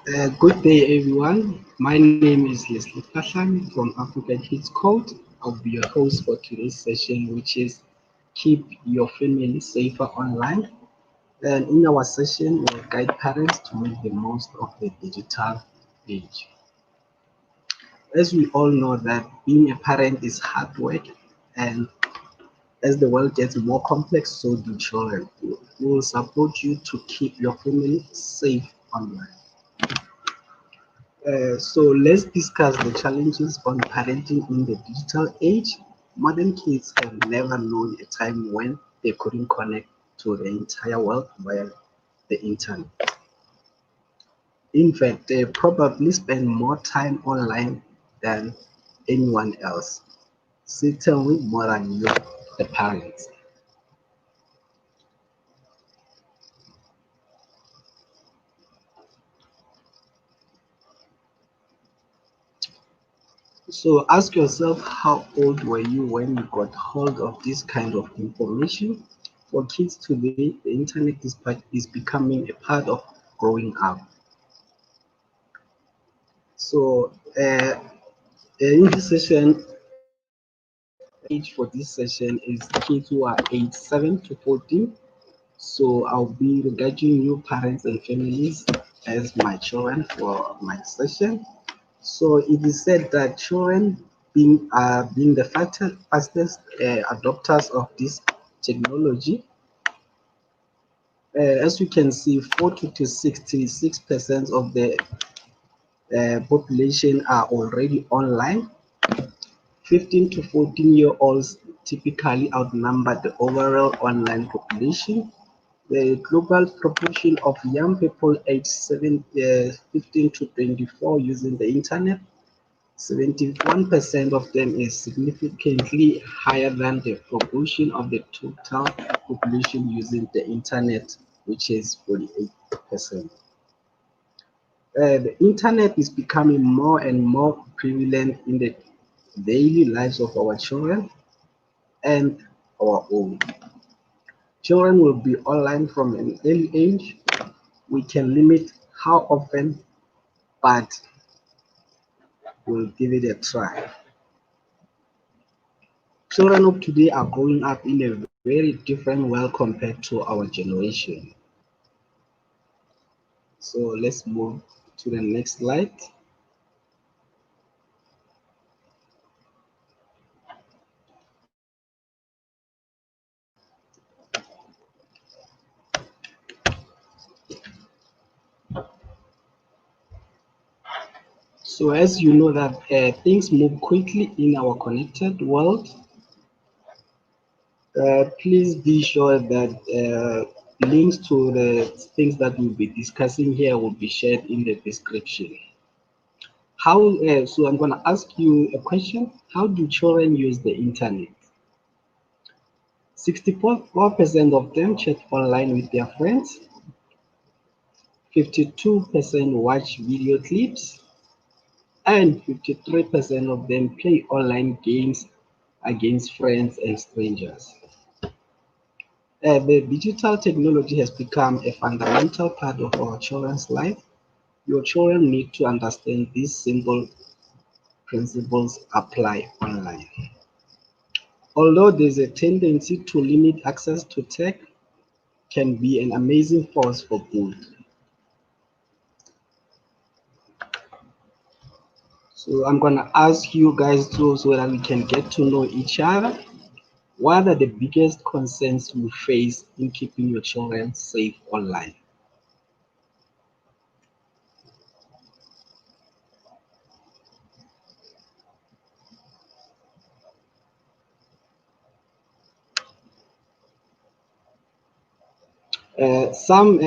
Good day, everyone. My name is Leslie Pashan from Africa Kids Code. I'll be your host for today's session, which is Keep Your Family Safer Online. And in our session, we'll guide parents to make the most of the digital age. As we all know that being a parent is hard work, and as the world gets more complex, so do children. We will support you to keep your family safe online. So let's discuss the challenges on parenting in the digital age. Modern kids have never known a time when they couldn't connect to the entire world via the internet. In fact, they probably spend more time online than anyone else, certainly more than you, the parents. So ask yourself, how old were you when you got hold of this kind of information? For kids today, the internet is becoming a part of growing up. So in this session, age for this session is kids who are age 7 to 14. So I'll be regarding new parents and families as my children for my session. So it is said that children being the fastest adopters of this technology. As you can see, 40 to 66% of the population are already online. 15 to 14-year-olds typically outnumber the overall online population. The global proportion of young people aged 15 to 24 using the internet, 71% of them is significantly higher than the proportion of the total population using the internet, which is 48%. The internet is becoming more and more prevalent in the daily lives of our children and our own. Children will be online from an early age. We can limit how often, but we'll give it a try. Children of today are growing up in a very different world compared to our generation. So let's move to the next slide. So as you know that things move quickly in our connected world, please be sure that links to the things that we'll be discussing here will be shared in the description. So I'm going to ask you a question. How do children use the internet? 64% of them chat online with their friends. 52% watch video clips. And 53% of them play online games against friends and strangers. The digital technology has become a fundamental part of our children's life. Your children need to understand these simple principles apply online. Although there's a tendency to limit access to tech, can be an amazing force for good. So I'm gonna ask you guys too so that we can get to know each other. What are the biggest concerns you face in keeping your children safe online? And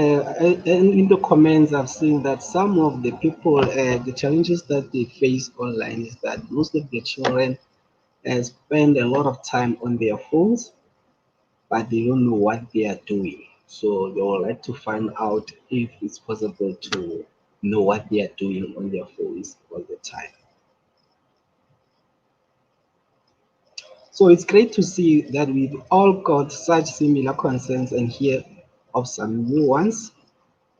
in the comments, I've seen that some of the people, the challenges that they face online is that most of the children spend a lot of time on their phones, but they don't know what they are doing. So they would like to find out if it's possible to know what they are doing on their phones all the time. So it's great to see that we've all got such similar concerns and hear of some new ones.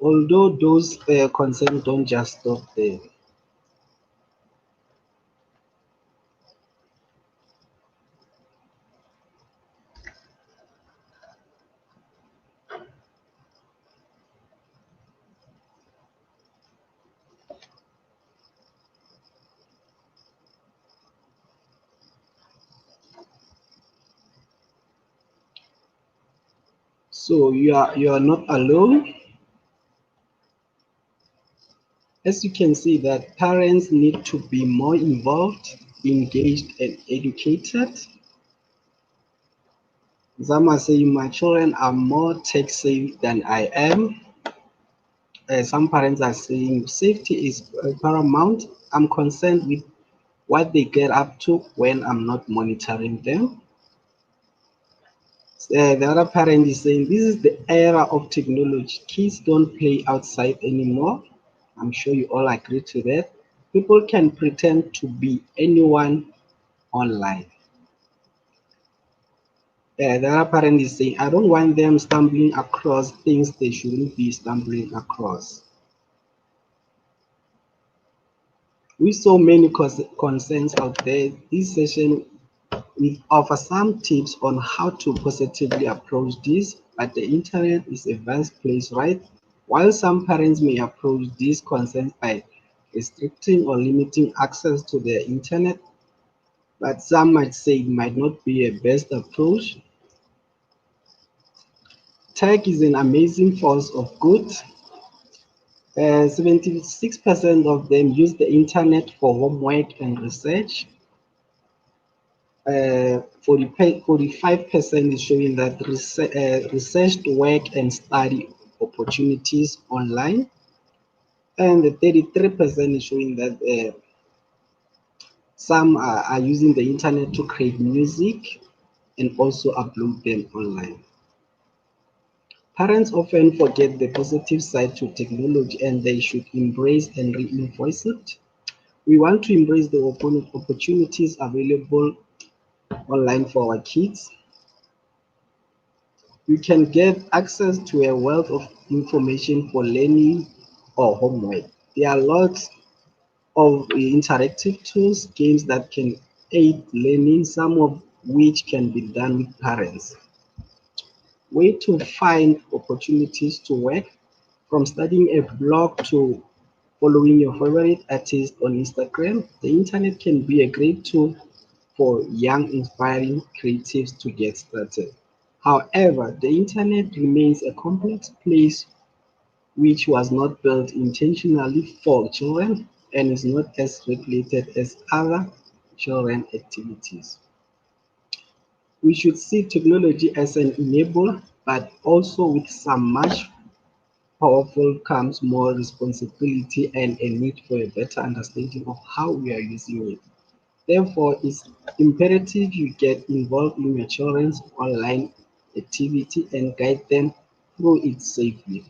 Although those concerns don't just stop there. So you are not alone. As you can see that parents need to be more involved, engaged, and educated. Some are saying my children are more tech savvy than I am. Some parents are saying safety is paramount. I'm concerned with what they get up to when I'm not monitoring them. The other parent is saying this is the era of technology. Kids don't play outside anymore. I'm sure you all agree to that. People can pretend to be anyone online. The other parent is saying, I don't want them stumbling across things they shouldn't be stumbling across. With so many concerns out there, this session will offer some tips on how to positively approach this, but the internet is a vast place, right? While some parents may approach these concerns by restricting or limiting access to their internet, but some might say it might not be a best approach. Tech is an amazing force of good. 76% of them use the internet for homework and research. 45% is showing that researched work and study opportunities online, and the 33% is showing that some are using the internet to create music and also upload them online. Parents often forget the positive side to technology and they should embrace and reinforce it. We want to embrace the opportunities available online for our kids. You can get access to a wealth of information for learning or homework. There are lots of interactive tools, games that can aid learning, some of which can be done with parents. Way to find opportunities to work, from studying a blog to following your favorite artist on Instagram. The internet can be a great tool for young, inspiring creatives to get started. However, the internet remains a complex place which was not built intentionally for children and is not as regulated as other children activities. We should see technology as an enabler, but also with some much powerful comes more responsibility and a need for a better understanding of how we are using it. Therefore, it's imperative you get involved in your children's online activity and guide them through it safely.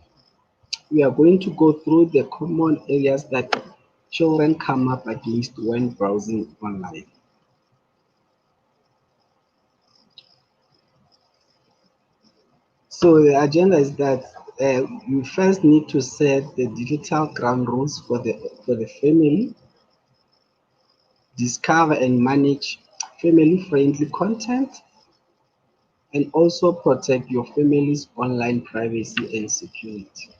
We are going to go through the common areas that children come up against when browsing online. So the agenda is that you first need to set the digital ground rules for the family, discover and manage family-friendly content, and also protect your family's online privacy and security.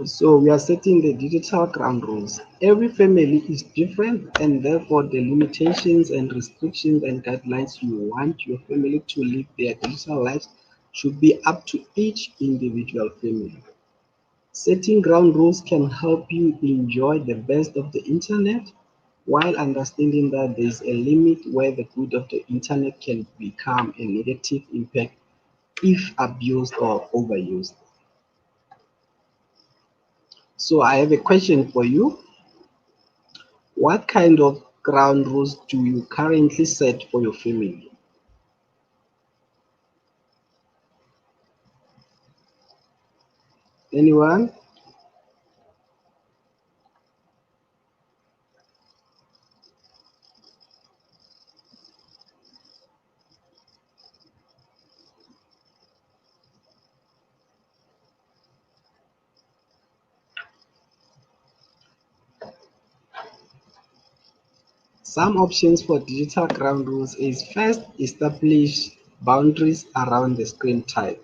So we are setting the digital ground rules. Every family is different, and therefore the limitations and restrictions and guidelines you want your family to live their digital lives should be up to each individual family. Setting ground rules can help you enjoy the best of the internet while understanding that there is a limit where the good of the internet can become a negative impact if abused or overused. So I have a question for you. What kind of ground rules do you currently set for your family? Anyone? Some options for digital ground rules is first, establish boundaries around the screen time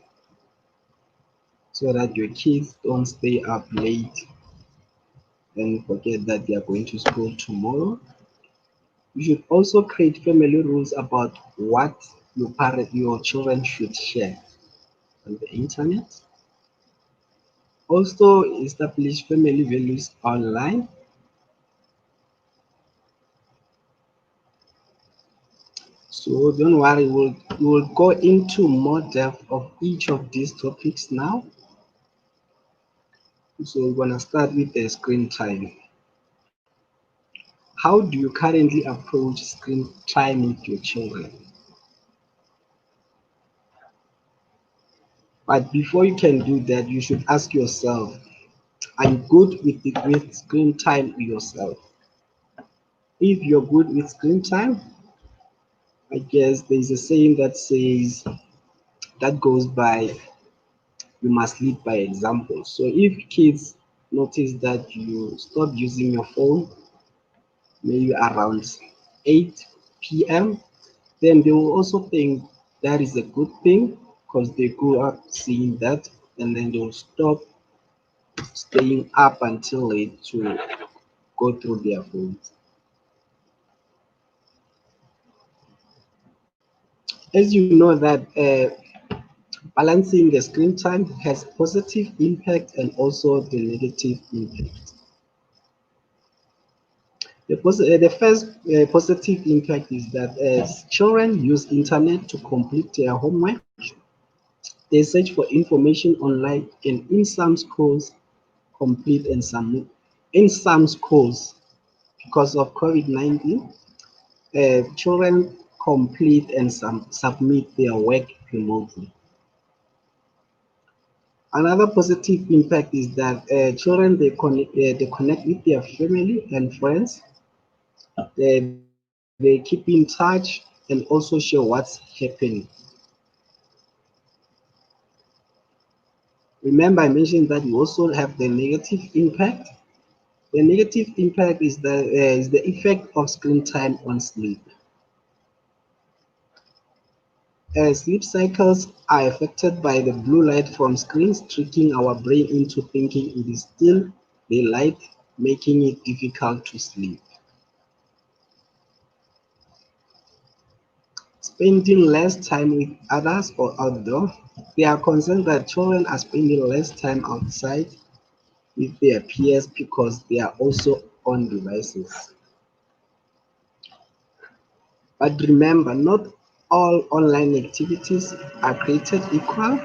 so that your kids don't stay up late and forget that they are going to school tomorrow. You should also create family rules about what your children should share on the internet. Also establish family values online. So don't worry, we'll go into more depth of each of these topics now. So we're gonna start with the screen time. How do you currently approach screen time with your children? But before you can do that, you should ask yourself, are you good with screen time yourself? If you're good with screen time, I guess there's a saying that goes by, you must lead by example. So if kids notice that you stop using your phone maybe around 8 p.m., then they will also think that is a good thing because they grew up seeing that, and then they'll stop staying up until late to go through their phones. As you know that balancing the screen time has positive impact and also the negative impact. The first positive impact is that as children use internet to complete their homework, they search for information online, and in some schools complete and some in some schools because of COVID-19, children complete and submit their work remotely. Another positive impact is that children they connect with their family and friends. They keep in touch and also share what's happening. Remember, I mentioned that we also have the negative impact. The negative impact is the effect of screen time on sleep. Sleep cycles are affected by the blue light from screens, tricking our brain into thinking it is still daylight, making it difficult to sleep. Spending less time with others or outdoor. They are concerned that children are spending less time outside with their peers because they are also on devices. But remember, not all online activities are created equal.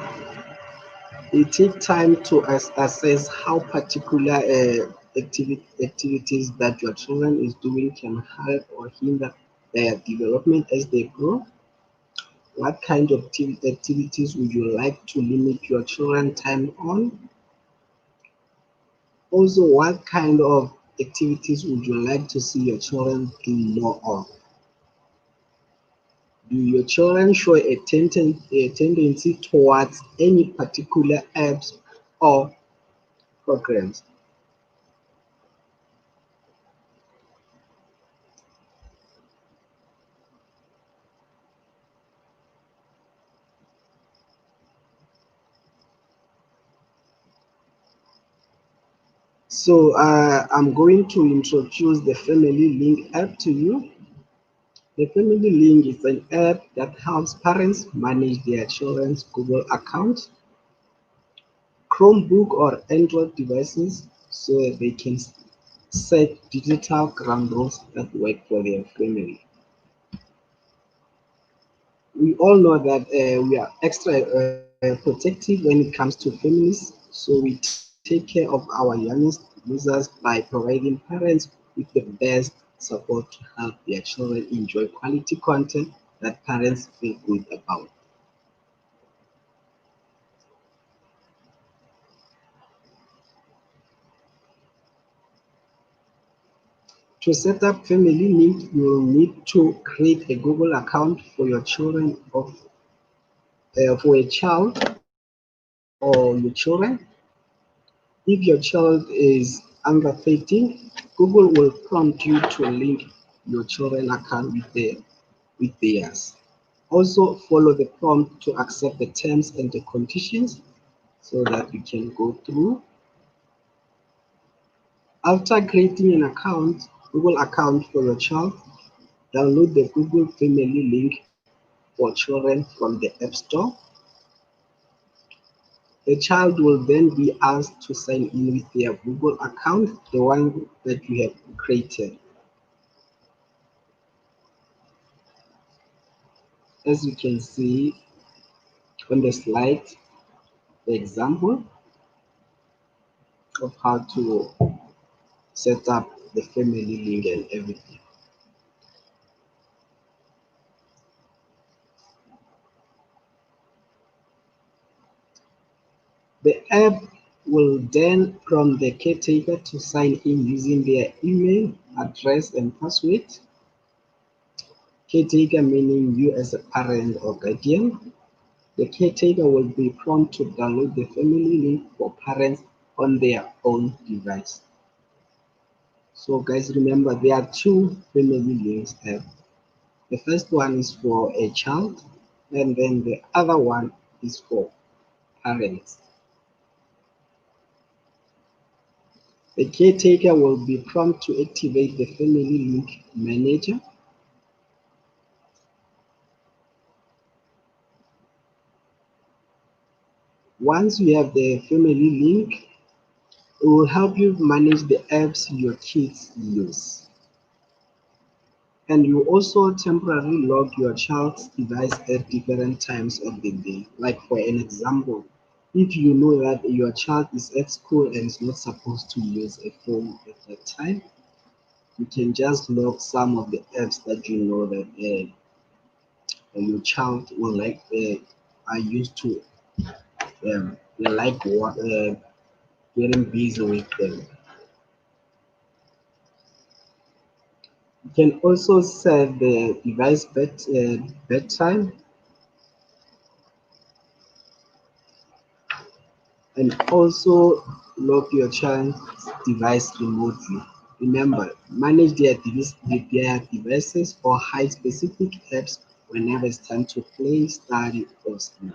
It takes time to assess how particular activities that your children is doing can help or hinder their development as they grow. What kind of activities would you like to limit your children time on? Also, what kind of activities would you like to see your children do more of? Do your children show a tendency towards any particular apps or programs? So I'm going to introduce the Family Link app to you. The Family Link is an app that helps parents manage their children's Google accounts, Chromebook or Android devices so that they can set digital ground rules that work for their family. We all know that we are extra protective when it comes to families, so we take care of our youngest users by providing parents with the best support to help their children enjoy quality content that parents feel good about. To set up Family Link, you will need to create a Google account for your children for a child or your children. If your child is under 13, Google will prompt you to link. your children account with theirs. Also follow the prompt to accept the terms and the conditions so that you can go through. After creating an account, Google account for your child, download the Google Family link for children from the App Store. The child will then be asked to sign in with their Google account, the one that you have created. As you can see on the slide, the example of how to set up the family link and everything. The app will then prompt the caretaker to sign in using their email, address, and password. Caretaker meaning you as a parent or guardian. The caretaker will be prompted to download the family link for parents on their own device. So guys, remember there are two family links app. The first one is for a child, and then the other one is for parents. The caretaker will be prompted to activate the family link manager. Once you have the family link, it will help you manage the apps your kids use. And you also temporarily log your child's device at different times of the day. Like for an example, if you know that your child is at school and is not supposed to use a phone at that time, you can just log some of the apps that you know that your child will like are used to they like getting busy with them. You can also set the device bedtime and also lock your child's device remotely. Remember, manage their devices or hide specific apps whenever it's time to play, study, or sleep.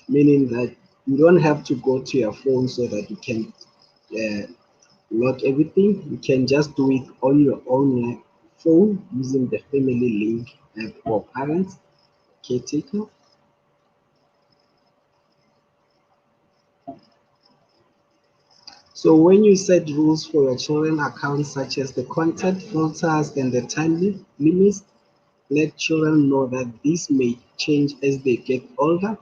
Meaning that you don't have to go to your phone so that you can uh, lock everything. You can just do it on your own phone using the family link app for parents, caretaker. So when you set rules for your children accounts such as the content filters and the time limits, let children know that this may change as they get older.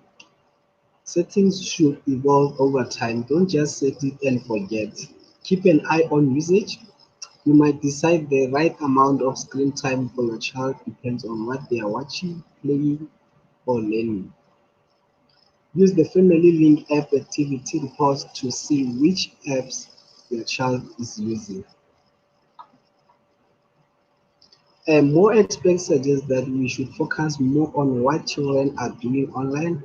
Settings should evolve over time. Don't just set it and forget. Keep an eye on usage. You might decide the right amount of screen time for your child depends on what they are watching, playing, or learning. Use the Family Link app activity reports to see which apps your child is using. And more experts suggest that we should focus more on what children are doing online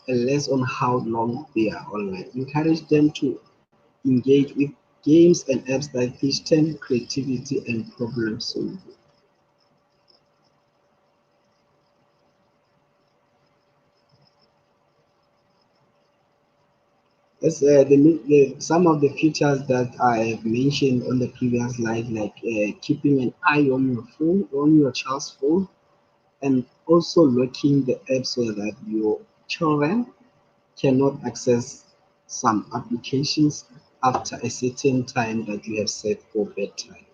and less on how long they are online. Encourage them to engage with games and apps that teach them creativity and problem solving. As some of the features that I mentioned on the previous slide, like keeping an eye on your phone, on your child's phone, and also locking the app so that your children cannot access some applications after a certain time that you have set for bedtime.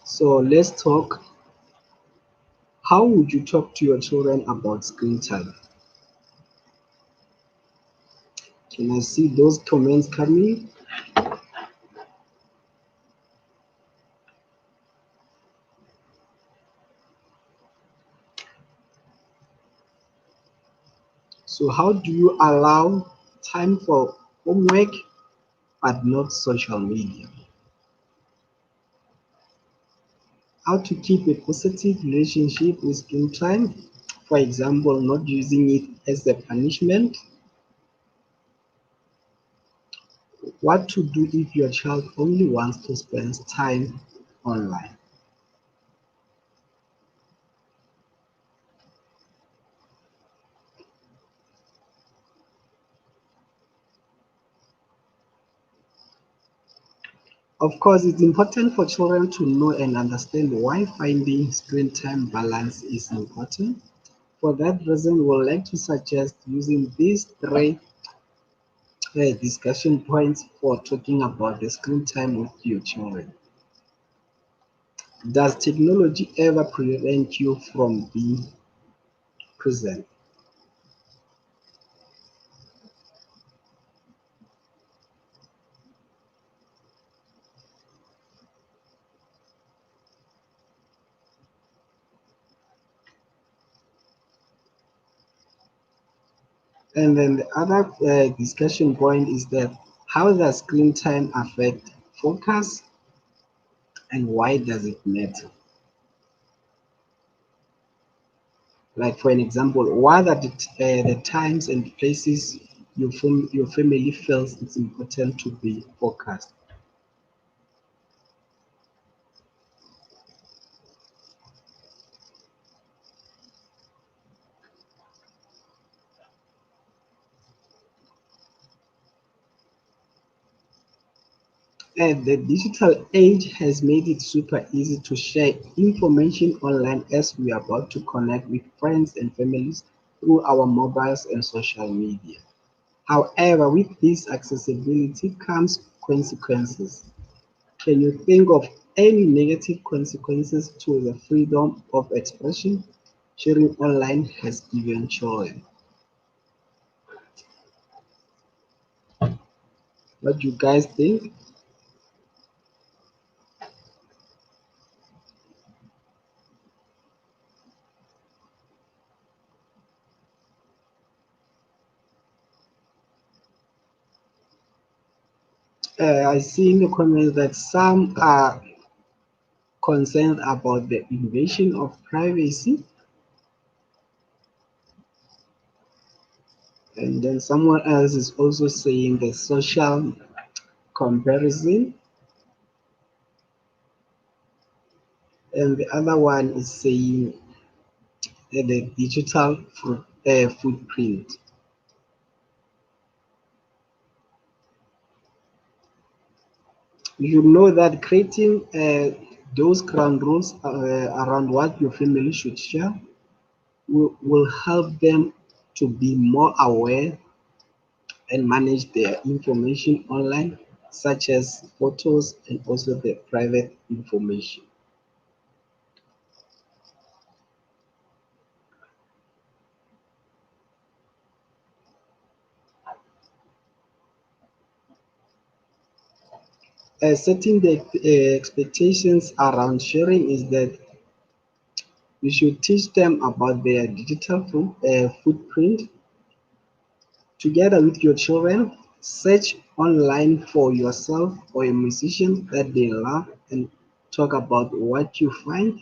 So let's talk. How would you talk to your children about screen time? Can I see those comments coming? So how do you allow time for homework but not social media? How to keep a positive relationship with screen time? For example, not using it as a punishment. What to do if your child only wants to spend time online? Of course, it's important for children to know and understand why finding screen time balance is important. For that reason, we'd like to suggest using these three discussion points for talking about the screen time with your children. Does technology ever prevent you from being present? And then the other discussion point is that how does screen time affect focus and why does it matter? Like for an example, what are the times and places your family feels it's important to be focused? And the digital age has made it super easy to share information online as we are about to connect with friends and families through our mobiles and social media. However, with this accessibility comes consequences. Can you think of any negative consequences to the freedom of expression sharing online has given children? What do you guys think? I see in the comments that some are concerned about the invasion of privacy, and then someone else is also saying the social comparison, and the other one is saying the digital footprint. You know that creating those ground rules around what your family should share will help them to be more aware and manage their information online, such as photos and also the private information. Setting the expectations around sharing is that you should teach them about their digital footprint together with your children. Search online for yourself or a musician that they love and talk about what you find.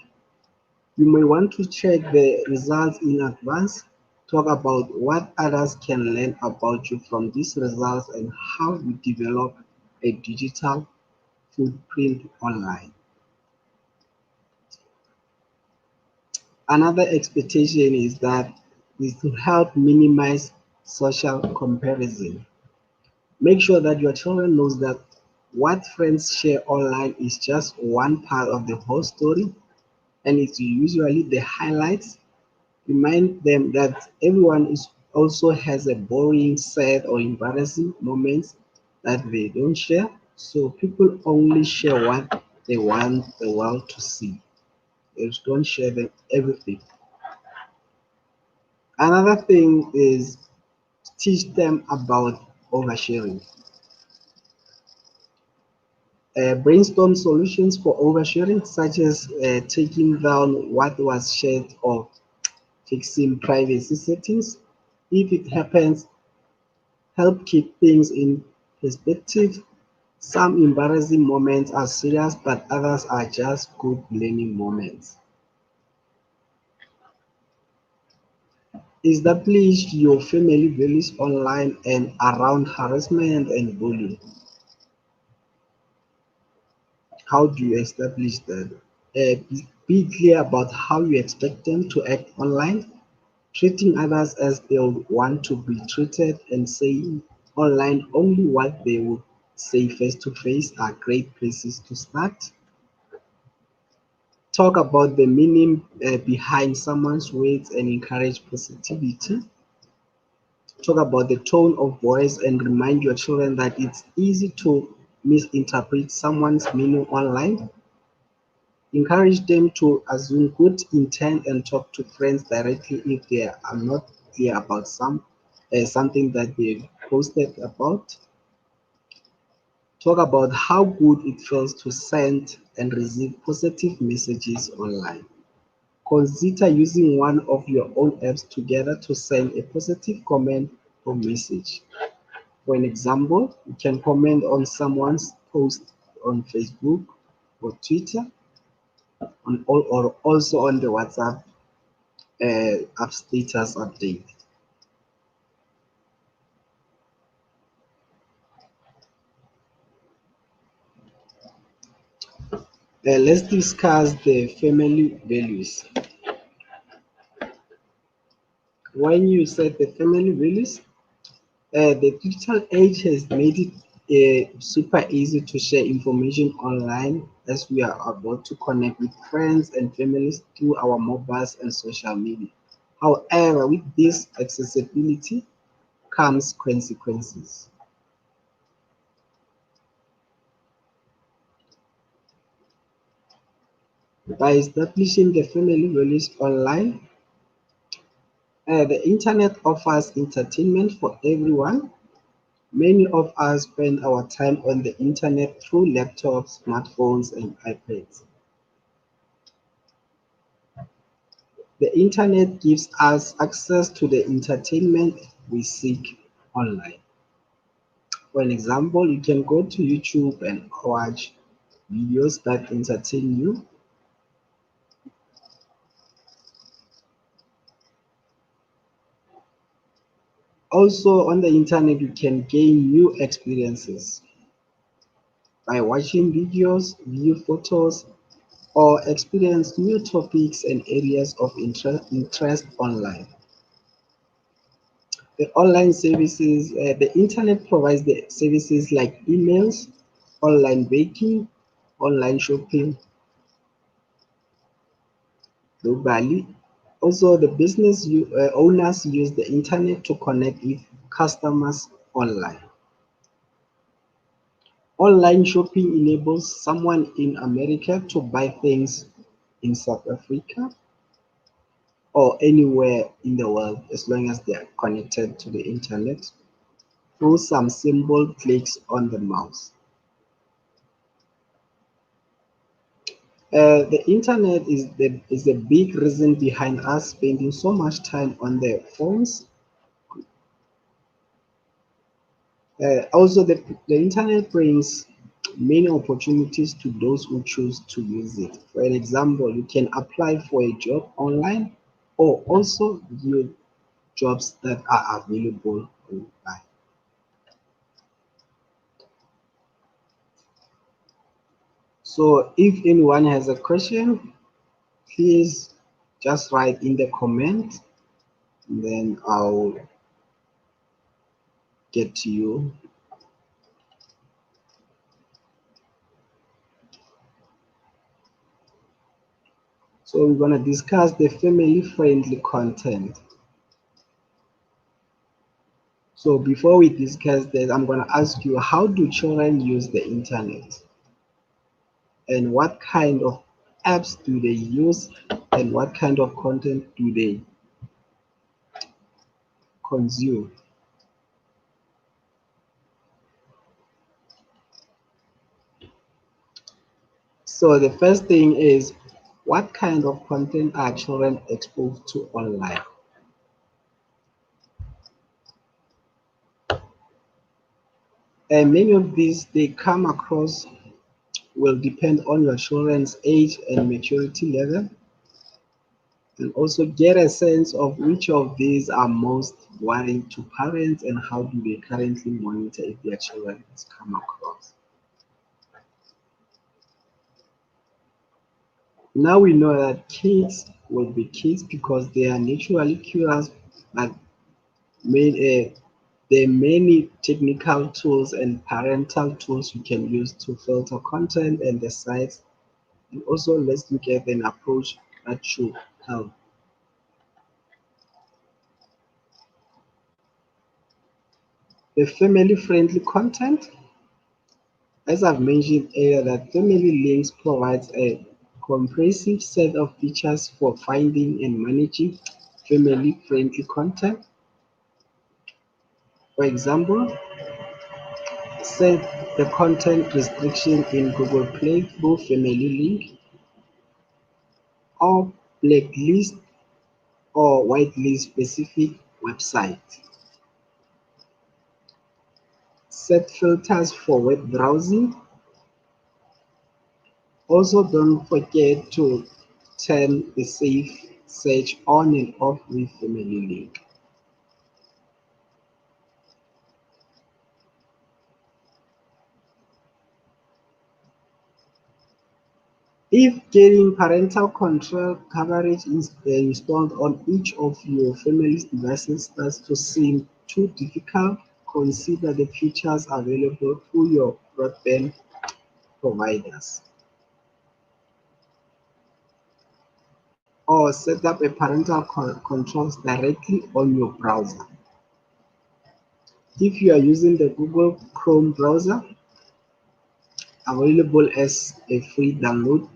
You may want to check the results in advance. Talk about what others can learn about you from these results and how you develop a digital footprint online. Another expectation is to help minimize social comparison. Make sure that your children knows that what friends share online is just one part of the whole story and it's usually the highlights. Remind them that everyone is also has a boring, sad, or embarrassing moments that they don't share. So people only share what they want the world to see. They just don't share them everything. Another thing is teach them about oversharing. Brainstorm solutions for oversharing, such as taking down what was shared or fixing privacy settings. If it happens, help keep things in perspective. Some embarrassing moments are serious, but others are just good learning moments. Establish your family values online and around harassment and bullying. How do you establish that? Be clear about how you expect them to act online, treating others as they would want to be treated, and saying online only what they would say face to face are great places to start. Talk about the meaning behind someone's words and encourage positivity. Talk about the tone of voice and remind your children that it's easy to misinterpret someone's meaning online. Encourage them to assume good intent and talk to friends directly if they are not clear about something that they posted about. Talk about how good it feels to send and receive positive messages online. Consider using one of your own apps together to send a positive comment or message. For an example, you can comment on someone's post on Facebook or Twitter or also on the WhatsApp app status update. Let's discuss the family values. When you set the family values, the digital age has made it super easy to share information online as we are about to connect with friends and families through our mobiles and social media. However, with this accessibility comes consequences. By establishing the family values online, the internet offers entertainment for everyone. Many of us spend our time on the internet through laptops, smartphones, and iPads. The internet gives us access to the entertainment we seek online. For an example, you can go to YouTube and watch videos that entertain you. Also, on the internet, you can gain new experiences by watching videos, view photos, or experience new topics and areas of interest online. The internet provides the services like emails, online banking, online shopping globally. Also, the owners use the internet to connect with customers online. Online shopping enables someone in America to buy things in South Africa or anywhere in the world as long as they are connected to the internet through some simple clicks on the mouse. The internet is the big reason behind us spending so much time on their phones. Also, the internet brings many opportunities to those who choose to use it. For an example, you can apply for a job online or also view jobs that are available online. So if anyone has a question, please just write in the comment, and then I'll get to you. So we're going to discuss the family-friendly content. So before we discuss that, I'm going to ask you, how do children use the internet? And what kind of apps do they use? And what kind of content do they consume? So the first thing is, what kind of content are children exposed to online? And many of these they come across will depend on your children's age and maturity level, and also get a sense of which of these are most worrying to parents and how do they currently monitor if their children has come across. Now we know that kids will be kids because they are naturally curious, but there are many technical tools and parental tools you can use to filter content and the sites. And also, let's look at an approach that should help. The family-friendly content. As I've mentioned earlier, that Family Links provides a comprehensive set of features for finding and managing family-friendly content. For example, set the content restriction in Google Play through Family Link, or blacklist or whitelist specific websites. Set filters for web browsing. Also, don't forget to turn the safe search on and off with Family Link. If getting parental control coverage is installed on each of your family's devices starts to seem too difficult, consider the features available through your broadband providers. Or set up a parental controls directly on your browser. If you are using the Google Chrome browser, available as a free download,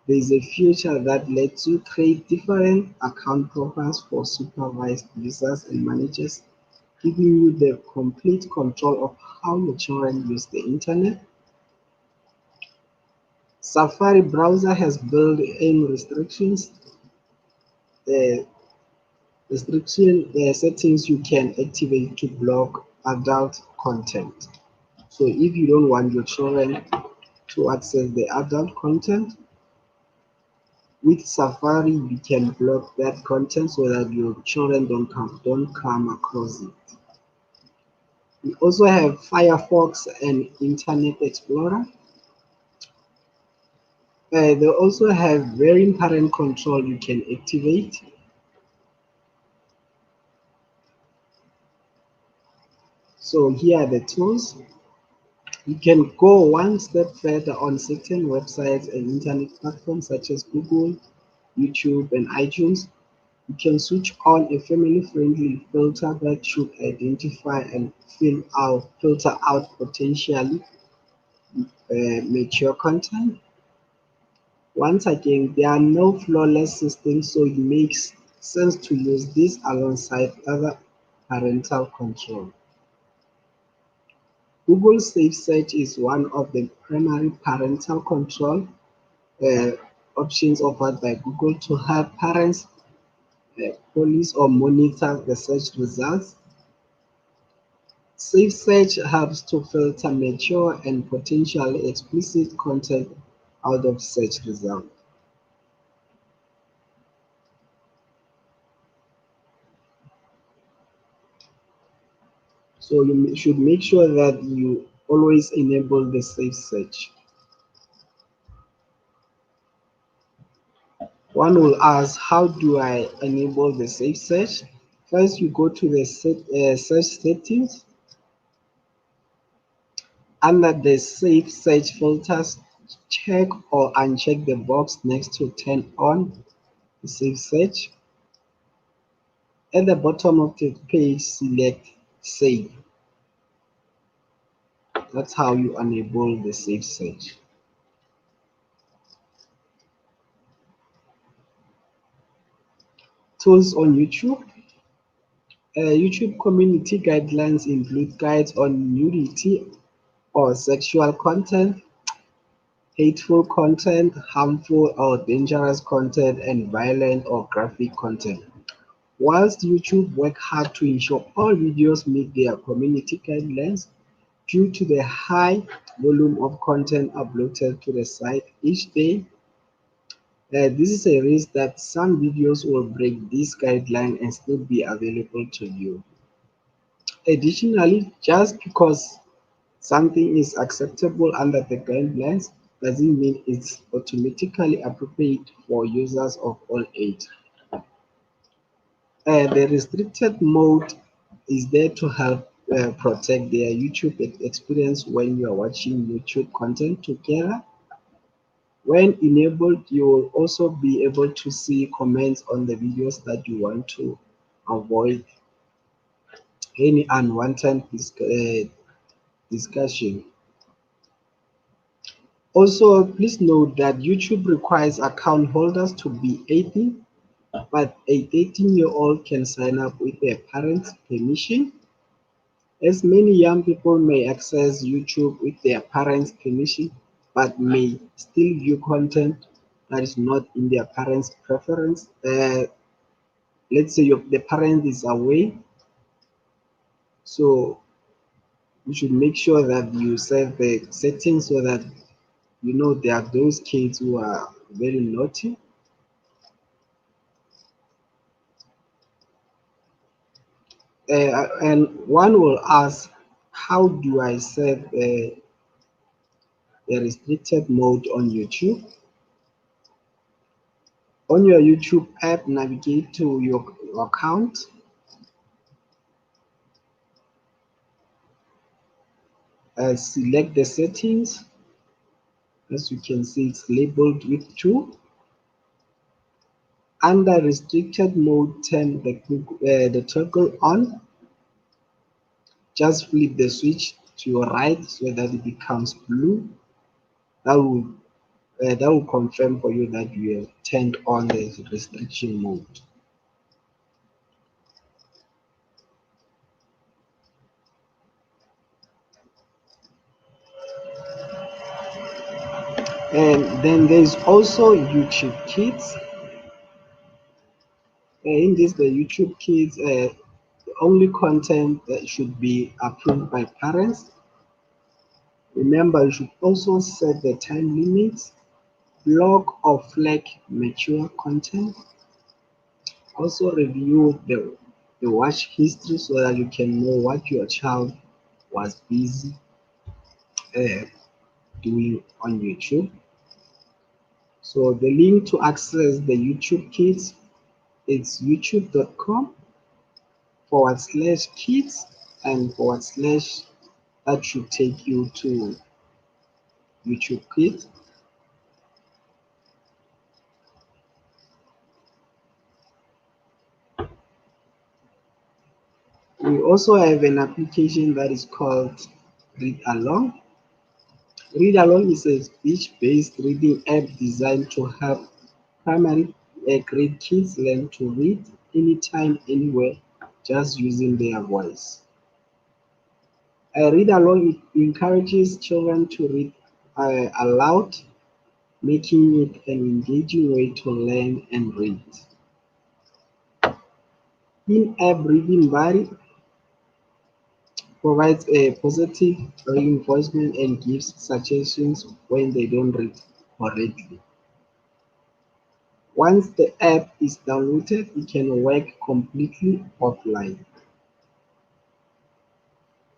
there is a feature that lets you create different account profiles for supervised users and managers, giving you the complete control of how your children use the internet. Safari browser has built-in restriction settings you can activate to block adult content. So if you don't want your children to access the adult content, with Safari you can block that content so that your children don't come across it. We also have Firefox and Internet Explorer. They also have variant parent control you can activate. So here are the tools. You can go one step further on certain websites and internet platforms such as Google, YouTube, and iTunes. You can switch on a family-friendly filter that should identify and filter out potentially mature content. Once again, there are no flawless systems, so it makes sense to use this alongside other parental control. Google Safe Search is one of the primary parental control uh, options offered by Google to help parents police or monitor the search results. Safe Search helps to filter mature and potentially explicit content out of search results. So you should make sure that you always enable the safe search. One will ask, how do I enable the safe search? First, you go to the search settings. Under the safe search filters, check or uncheck the box next to turn on the safe search. At the bottom of the page, select save. That's how you enable the safe search. Tools on YouTube. YouTube community guidelines include guides on nudity or sexual content, hateful content, harmful or dangerous content, and violent or graphic content. Whilst YouTube work hard to ensure all videos meet their community guidelines, due to the high volume of content uploaded to the site each day, this is a risk that some videos will break this guideline and still be available to you. Additionally, just because something is acceptable under the guidelines doesn't mean it's automatically appropriate for users of all age. The restricted mode is there to help protect their YouTube experience when you are watching YouTube content together. When enabled, you will also be able to see comments on the videos that you want to avoid any unwanted discussion. Also, please note that YouTube requires account holders to be 18, but a 18-year-old can sign up with their parents' permission. As many young people may access YouTube with their parents' permission, but may still view content that is not in their parents' preference. Let's say the parent is away, so you should make sure that you set the settings so that you know there are those kids who are very naughty. And one will ask, how do I set the restricted mode on YouTube? On your YouTube app, navigate to your account. Select the settings. As you can see, it's labeled with 2. Under restricted mode, turn the toggle on. Just flip the switch to your right so that it becomes blue. That will confirm for you that you have turned on the restriction mode. And then there's also YouTube Kids. In this, the YouTube Kids, the only content that should be approved by parents. Remember, you should also set the time limits, block or flag mature content. Also review the watch history so that you can know what your child was busy uh, doing on YouTube. So the link to access the YouTube Kids, it's youtube.com/kids and / that should take you to YouTube Kids. We also have an application that is called Read Along. Read Along is a speech-based reading app designed to help primary grade kids learn to read anytime, anywhere, just using their voice. Read Along encourages children to read aloud, making it an engaging way to learn and read. In-app reading buddy provides a positive reinforcement and gives suggestions when they don't read correctly. Once the app is downloaded, it can work completely offline.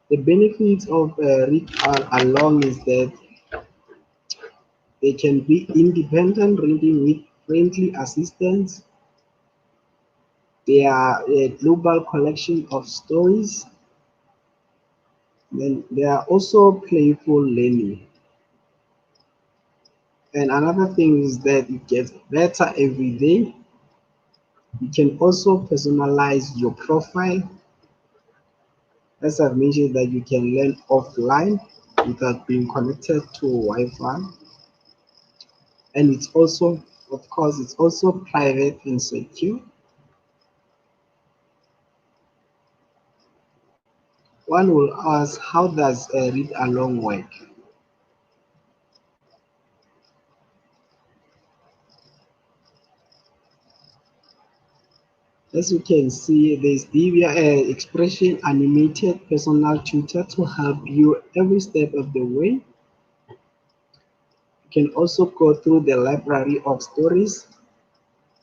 The benefits of Read Along is that they can be independent reading with friendly assistance. They are a global collection of stories. Then there are also playful learning. And another thing is that it gets better every day. You can also personalize your profile. As I've mentioned, that you can learn offline without being connected to Wi-Fi. And it's also, of course, it's also private and secure. One will ask, how does Read Along work? As you can see, there's DVI expression animated personal tutor to help you every step of the way. You can also go through the library of stories,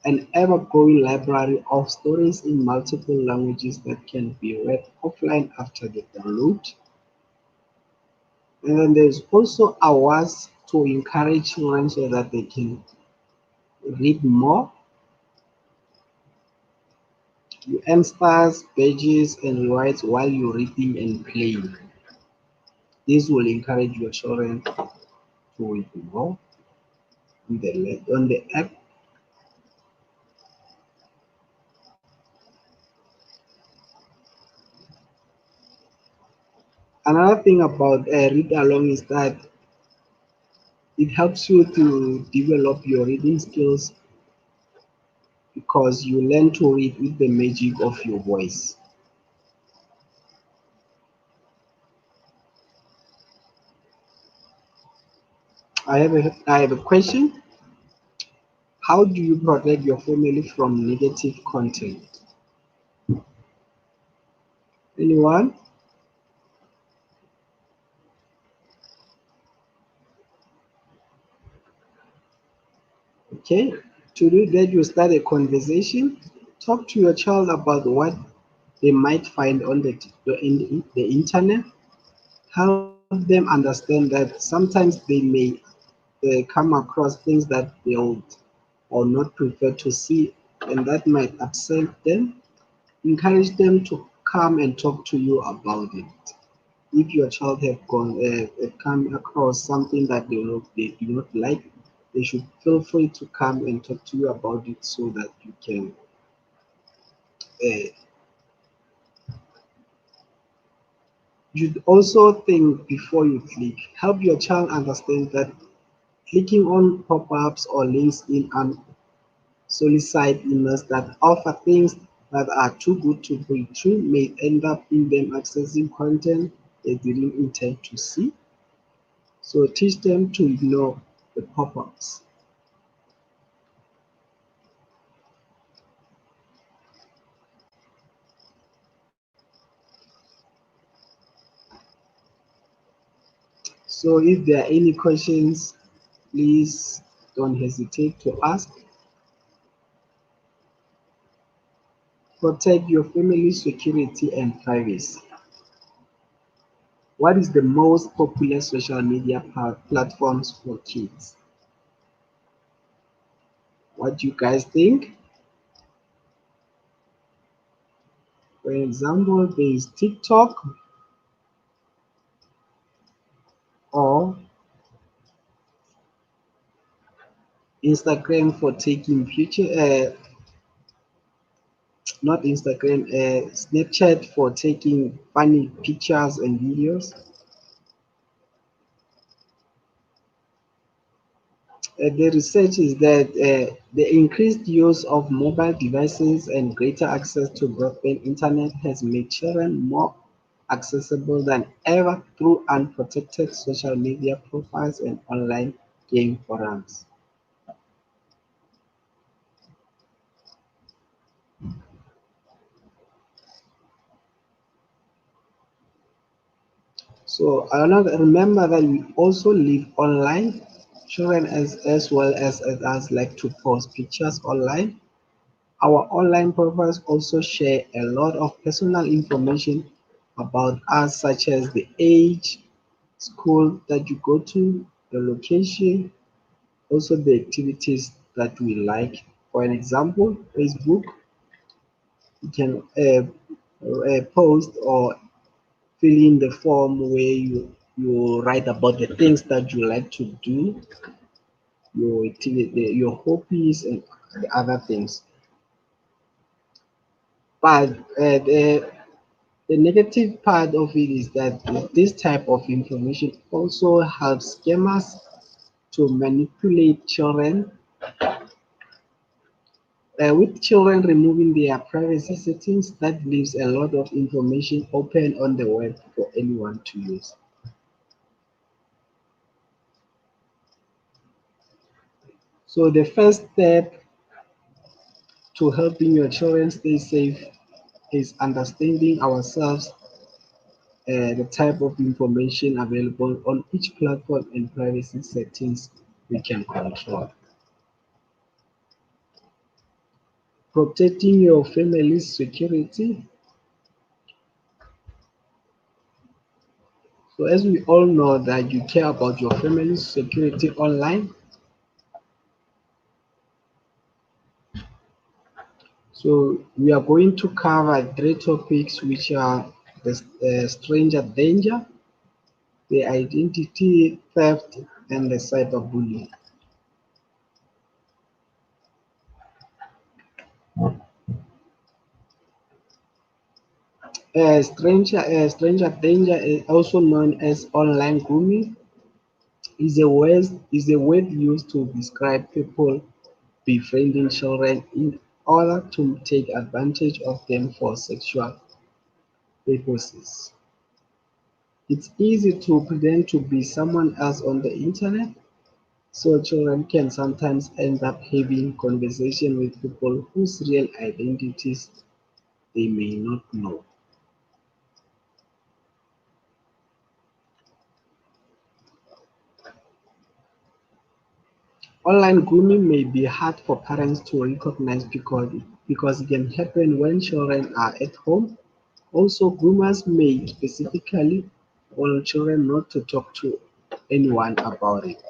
an ever-growing library of stories in multiple languages that can be read offline after the download. And then there's also awards to encourage children so that they can read more. You earn stars, badges, and rewards while you're reading and playing. This will encourage your children to read more on the app. Another thing about read along is that it helps you to develop your reading skills because you learn to read with the magic of your voice. I have a question. How do you protect your family from negative content? Anyone? Okay. To do that, you start a conversation. Talk to your child about what they might find on the internet. Help them understand that sometimes they may come across things that they would or not prefer to see, and that might upset them. Encourage them to come and talk to you about it. If your child have come across something that they do not like, they should feel free to come and talk to you about it so that you can. You should also think before you click. Help your child understand that clicking on pop-ups or links in unsolicited emails that offer things that are too good to be true may end up in them accessing content they didn't intend to see. So teach them to ignore the pop-ups. So if there are any questions, please don't hesitate to ask. Protect your family's security and privacy. What is the most popular social media platforms for kids? What do you guys think? For example, there is TikTok or Instagram for taking picture, not Instagram, Snapchat for taking funny pictures and videos. The research is that the increased use of mobile devices and greater access to broadband internet has made children more accessible than ever through unprotected social media profiles and online game forums. So another remember that we also live online. Children as well as us like to post pictures online. Our online profiles also share a lot of personal information about us, such as the age, school that you go to, the location, also the activities that we like. For an example, Facebook, you can post or fill in the form where you write about the things that you like to do, your activity, your hobbies, and the other things. But the negative part of it is that this type of information also helps scammers to manipulate children. With children removing their privacy settings, that leaves a lot of information open on the web for anyone to use. So the first step to helping your children stay safe is understanding ourselves, the type of information available on each platform and privacy settings we can control. Protecting your family's security. So as we all know that you care about your family's security online, so we are going to cover three topics which are the stranger danger, the identity theft, and the cyberbullying. Stranger danger, also known as online grooming, is a word used to describe people befriending children in order to take advantage of them for sexual purposes. It's easy to pretend to be someone else on the internet, so children can sometimes end up having conversation with people whose real identities they may not know. Online grooming may be hard for parents to recognize because it can happen when children are at home. Also, groomers may specifically warn children not to talk to anyone about it.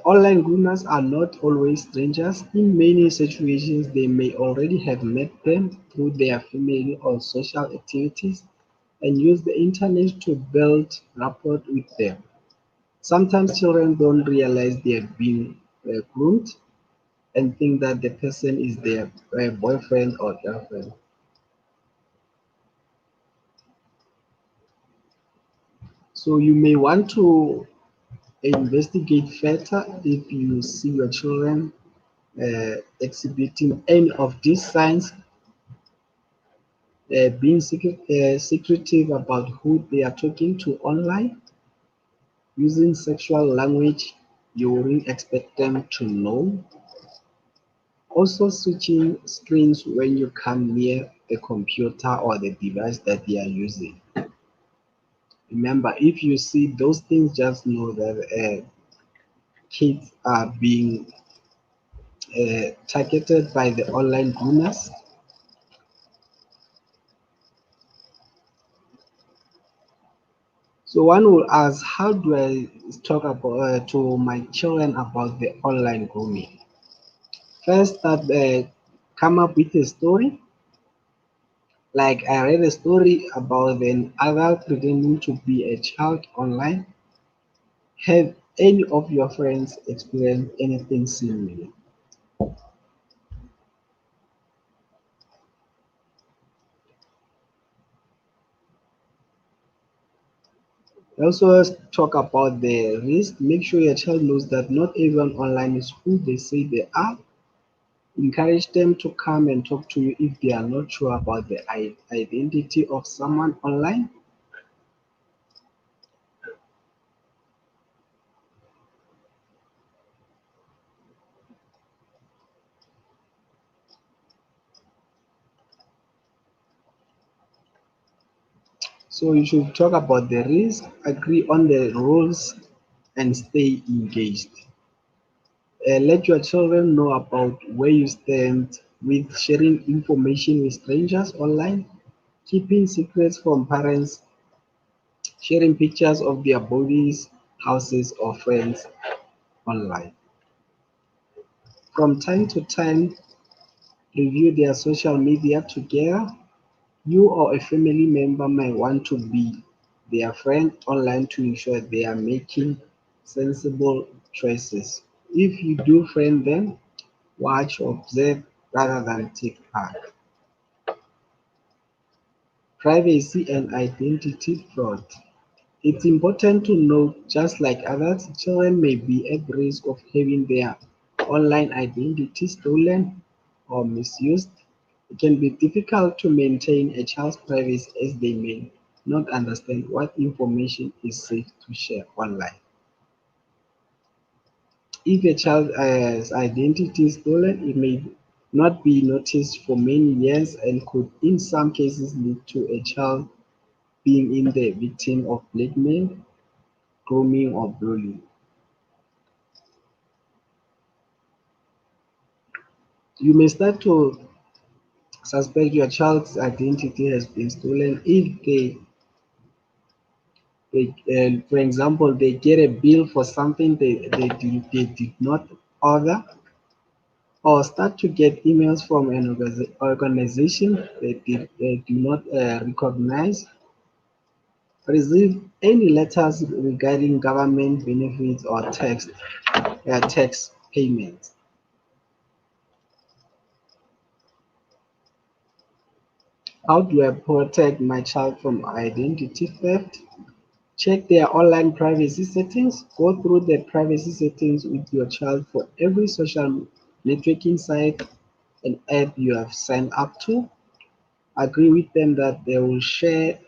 Online groomers are not always strangers. In many situations, they may already have met them through their family or social activities and use the internet to build rapport with them. Sometimes children don't realize they are being groomed and think that the person is their boyfriend or girlfriend. So you may want to investigate further if you see your children exhibiting any of these signs, being secretive about who they are talking to online, using sexual language you wouldn't expect them to know, also switching screens when you come near the computer or the device that they are using. Remember, if you see those things, just know that kids are being targeted by the online groomers. So one will ask, how do I talk about to my children about the online grooming? First, come up with a story. Like I read a story about an adult pretending to be a child online. Have any of your friends experienced anything similar? Also, talk about the risk. Make sure your child knows that not everyone online is who they say they are. Encourage them to come and talk to you if they are not sure about the identity of someone online. So you should talk about the risk, agree on the rules, and stay engaged. Let your children know about where you stand with sharing information with strangers online, keeping secrets from parents, sharing pictures of their bodies, houses, or friends online. From time to time, review their social media together. You or a family member might want to be their friend online to ensure they are making sensible choices. If you do friend them, watch, observe rather than take part. Privacy and identity fraud. It's important to note, just like others, children may be at risk of having their online identity stolen or misused. It can be difficult to maintain a child's privacy as they may not understand what information is safe to share online. If a child's identity is stolen, it may not be noticed for many years and could, in some cases, lead to a child being in the victim of blackmail, grooming, or bullying. You may start to suspect your child's identity has been stolen if for example, they get a bill for something they did not order, or start to get emails from an organization they do not recognize, receive any letters regarding government benefits or tax payments. How do I protect my child from identity theft? Check their online privacy settings. Go through the privacy settings with your child for every social networking site and app you have signed up to. Agree with them that they will share.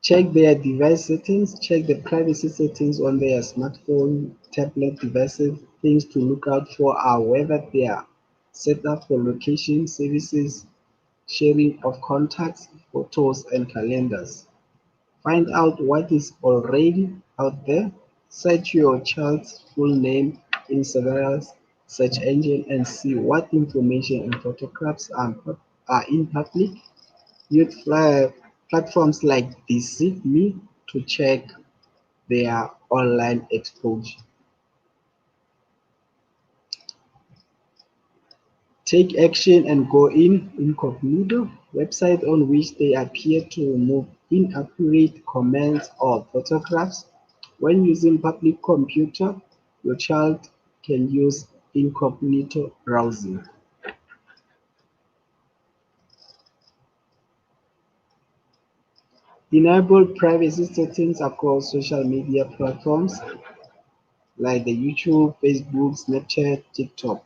Check their device settings. Check the privacy settings on their smartphone, tablet devices. Things to look out for are whether they are set up for location services, sharing of contacts, photos, and calendars. Find out what is already out there. Search your child's full name in several search engines and see what information and photographs are in public. Use platforms like Me to check their online exposure. Take action and go in incognito. Websites on which they appear to remove inaccurate comments or photographs. When using public computer, your child can use incognito browsing. Enable privacy settings across social media platforms like the YouTube, Facebook, Snapchat, TikTok.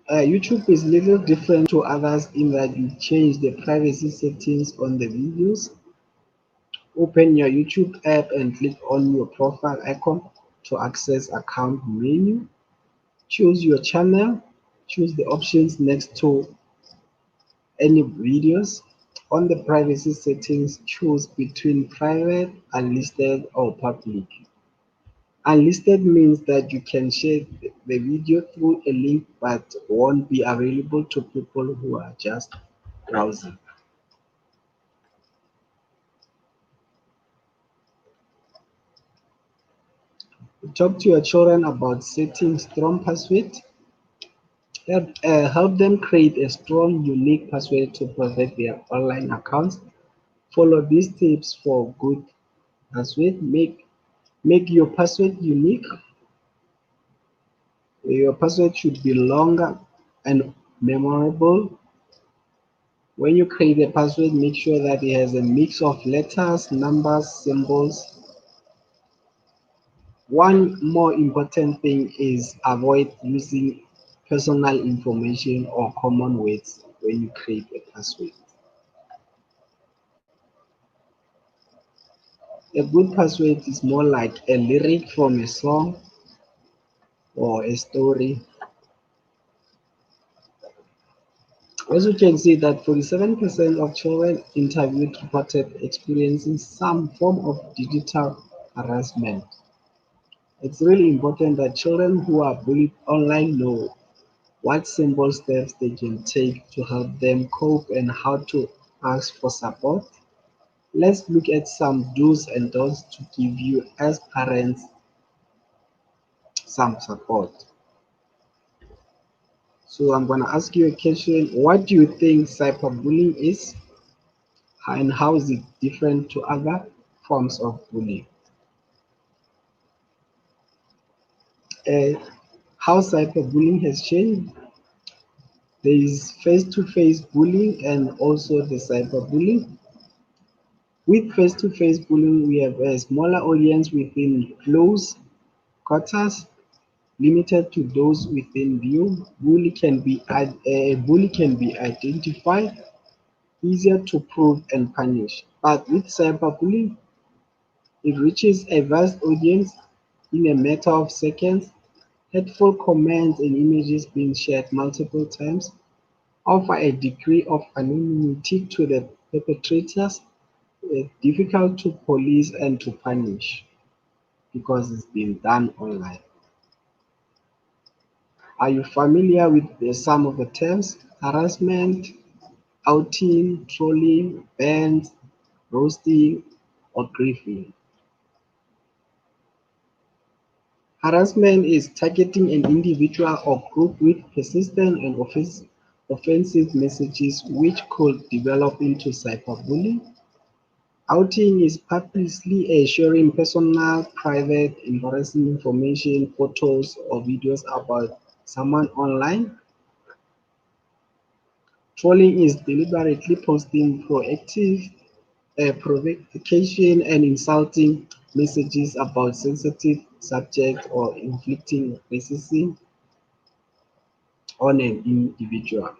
YouTube is little different to others in that you change the privacy settings on the videos. Open your YouTube app and click on your profile icon to access account menu. Choose your channel. Choose the options next to any videos. On the privacy settings, choose between private, unlisted, or public. Unlisted means that you can share the video through a link but won't be available to people who are just browsing. Talk to your children about setting strong passwords. Help them create a strong, unique password to protect their online accounts. Follow these tips for good password. Make your password unique. Your password should be longer and memorable. When you create a password, make sure that it has a mix of letters, numbers, symbols. One more important thing is avoid using personal information or common words when you create a password. A good password is more like a lyric from a song or a story. As you can see that 47% of children interviewed reported experiencing some form of digital harassment. It's really important that children who are bullied online know what simple steps they can take to help them cope and how to ask for support. Let's look at some do's and don'ts to give you as parents some support. So I'm going to ask you a question. What do you think cyberbullying is and how is it different to other forms of bullying? Uh, how cyberbullying has changed? There is face-to-face bullying and also the cyberbullying. With face-to-face bullying, we have a smaller audience within close quarters, limited to those within view. A bully can be identified, easier to prove and punish. But with cyberbullying, it reaches a vast audience in a matter of seconds. Hateful comments and images being shared multiple times offer a degree of anonymity to the perpetrators difficult to police and to punish because it's been done online. Are you familiar with some of the terms? Harassment, outing, trolling, bans, roasting, or griefing. Harassment is targeting an individual or group with persistent and offensive messages which could develop into cyberbullying. Outing is publicly sharing personal, private, embarrassing information, photos, or videos about someone online. Trolling is deliberately posting provocation and insulting messages about sensitive subjects or inflicting racism on an individual.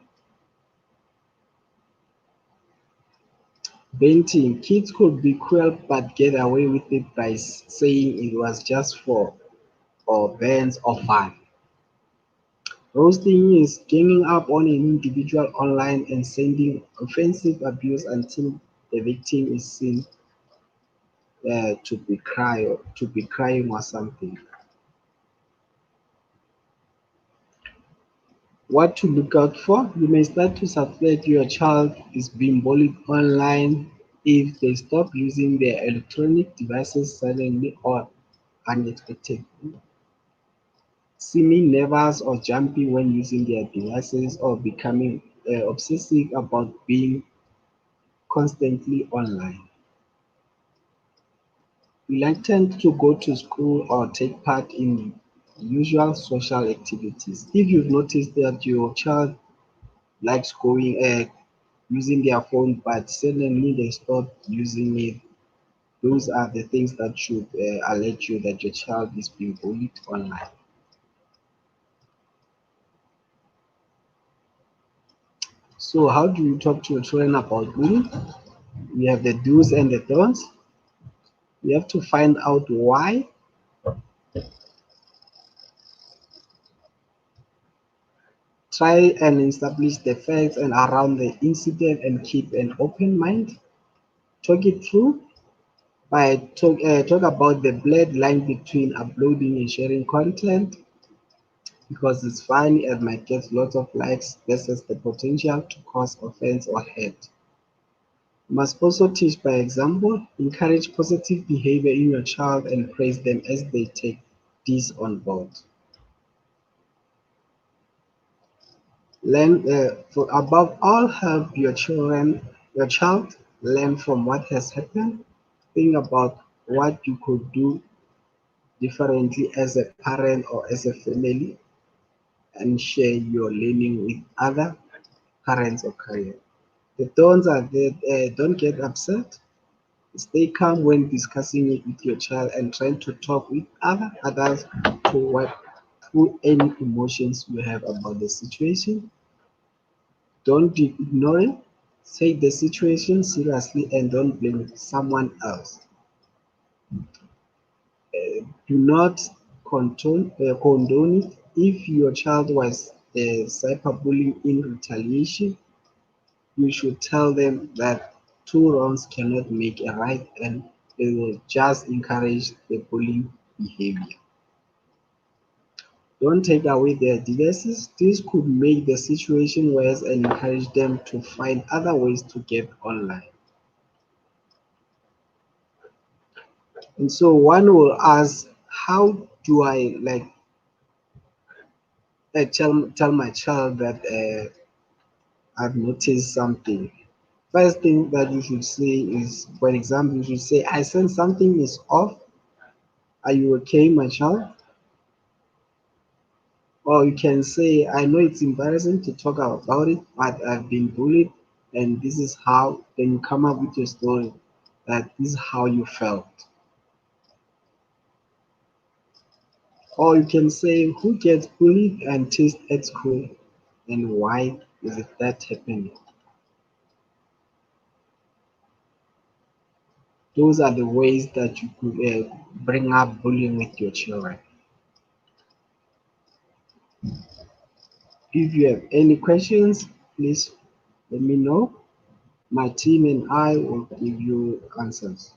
Venting. Kids could be cruel but get away with it by saying it was just for or bands or fun. Roasting is ganging up on an individual online and sending offensive abuse until the victim is seen to be crying or something. What to look out for? You may start to suspect your child is being bullied online if they stop using their electronic devices suddenly or unexpectedly, seeming nervous or jumpy when using their devices, or becoming obsessive about being constantly online. Reluctant to go to school or take part in usual social activities. If you've noticed that your child likes using their phone, but suddenly they stop using it, those are the things that should alert you that your child is being bullied online. So, how do you talk to your children about bullying? We have the do's and the don'ts. We have to find out why, try and establish the facts and around the incident, and keep an open mind. Talk it through by talk about the blurred line between uploading and sharing content because it's fun and might get lots of likes versus the potential to cause offense or hate. You must also teach by example, encourage positive behavior in your child and praise them as they take this on board. Learn for above all, help your child learn from what has happened. Think about what you could do differently as a parent or as a family, and share your learning with other parents or career. The don'ts are that don't get upset. Stay calm when discussing it with your child and try to talk with other adults to work through any emotions you have about the situation. Don't ignore it. Take the situation seriously and don't blame someone else. Do not condone it. If your child was cyberbullying in retaliation, you should tell them that two wrongs cannot make a right and they will just encourage the bullying behavior. Don't take away their devices. This could make the situation worse and encourage them to find other ways to get online. And so one will ask, how do I tell my child that I've noticed something? First thing that you should say is, for example, you should say, I sense something is off. Are you okay, my child? Or you can say, I know it's embarrassing to talk about it, but I've been bullied, and this is how. Then you come up with your story that this is how you felt. Or you can say, who gets bullied and teased at school, and why is it that happening? Those are the ways that you could bring up bullying with your children. If you have any questions, please let me know. My team and I will give you answers.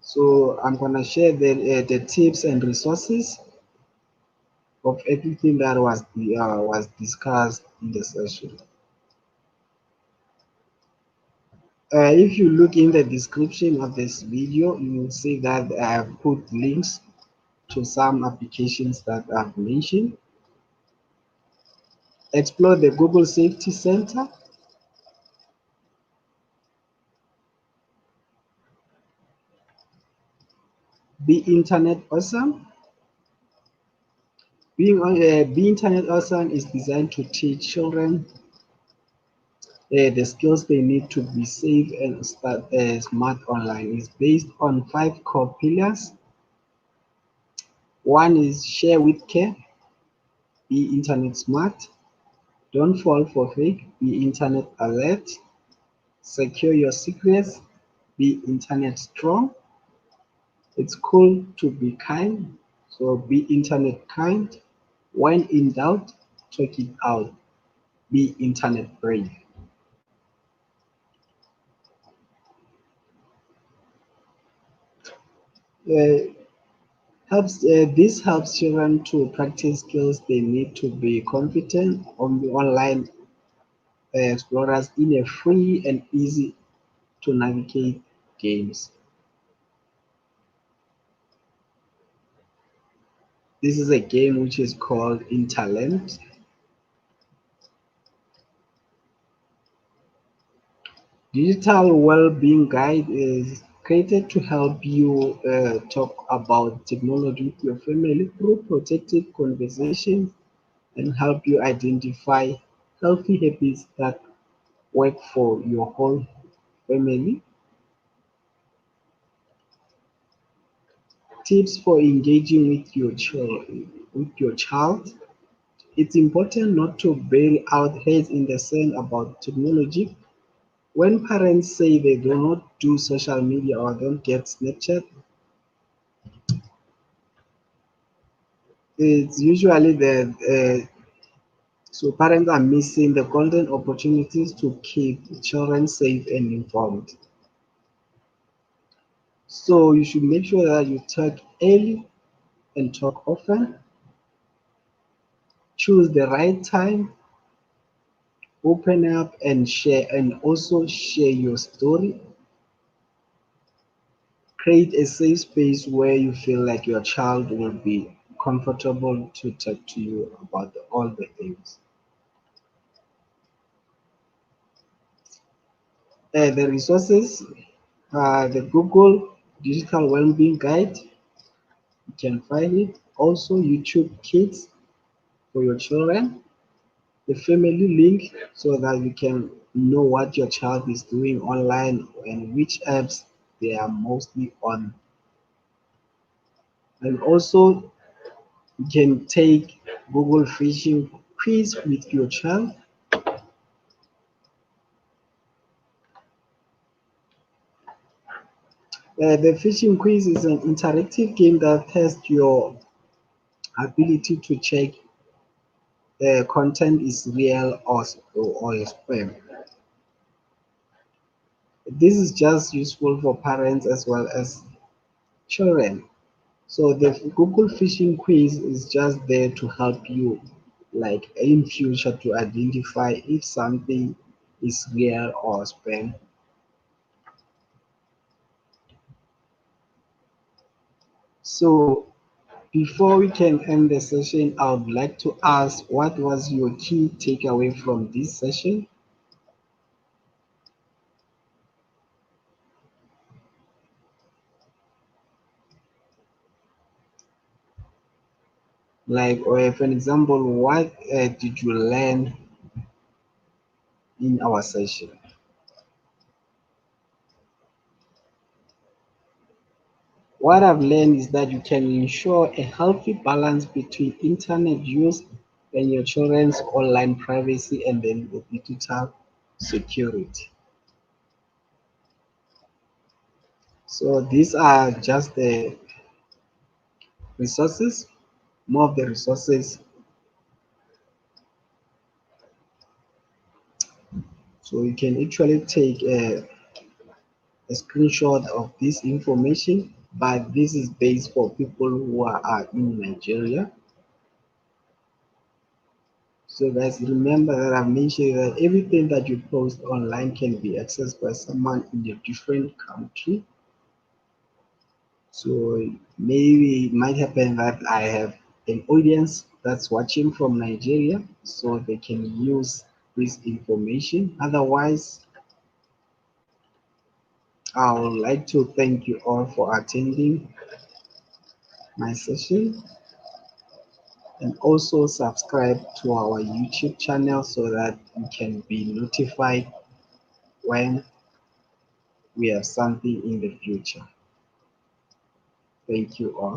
So I'm gonna share the tips and resources of everything that was discussed in the session. If you look in the description of this video, you will see that I have put links to some applications that I've mentioned. Explore the Google Safety Center. Be Internet Awesome. Be Internet Awesome is designed to teach children the skills they need to be safe and smart online. It's based on 5 core pillars. One is share with care, be internet smart, don't fall for fake, be internet alert, secure your secrets, be internet strong. It's cool to be kind, so be internet kind. When in doubt, check it out, be internet brave. Uh, this helps children to practice skills they need to be confident on the online explorers in a free and easy to navigate games. This is a game which is called Interland. Digital Wellbeing Guide is created to help you talk about technology with your family through protected conversations and help you identify healthy habits that work for your whole family. Tips for engaging with your child. It's important not to bail out heads in the sand about technology. When parents say they do not do social media or don't get Snapchat, it's usually so parents are missing the golden opportunities to keep children safe and informed. So you should make sure that you talk early and talk often. Choose the right time, open up and share, and also share your story. Create a safe space where you feel like your child will be comfortable to talk to you about all the things. The resources, the Google Digital Wellbeing Guide, you can find it. Also, YouTube Kids for your children. The family link so that you can know what your child is doing online and which apps they are mostly on. And also, you can take Google Fishing quiz with your child. The fishing quiz is an interactive game that tests your ability to check content is real or a spam. This is just useful for parents as well as children. So the Google Fishing Quiz is just there to help you, like in future, to identify if something is real or spam. So before we can end the session, I would like to ask, what was your key takeaway from this session? Like, or for example, what did you learn in our session? What I've learned is that you can ensure a healthy balance between internet use and your children's online privacy and then the digital security. So these are just the resources, more of the resources So you can actually take a screenshot of this information, but this is based for people who are in Nigeria. So guys, remember that I've mentioned that everything that you post online can be accessed by someone in a different country. So maybe it might happen that I have an audience that's watching from Nigeria, so they can use this information. Otherwise, I would like to thank you all for attending my session, and also subscribe to our YouTube channel so that you can be notified when we have something in the future. Thank you all.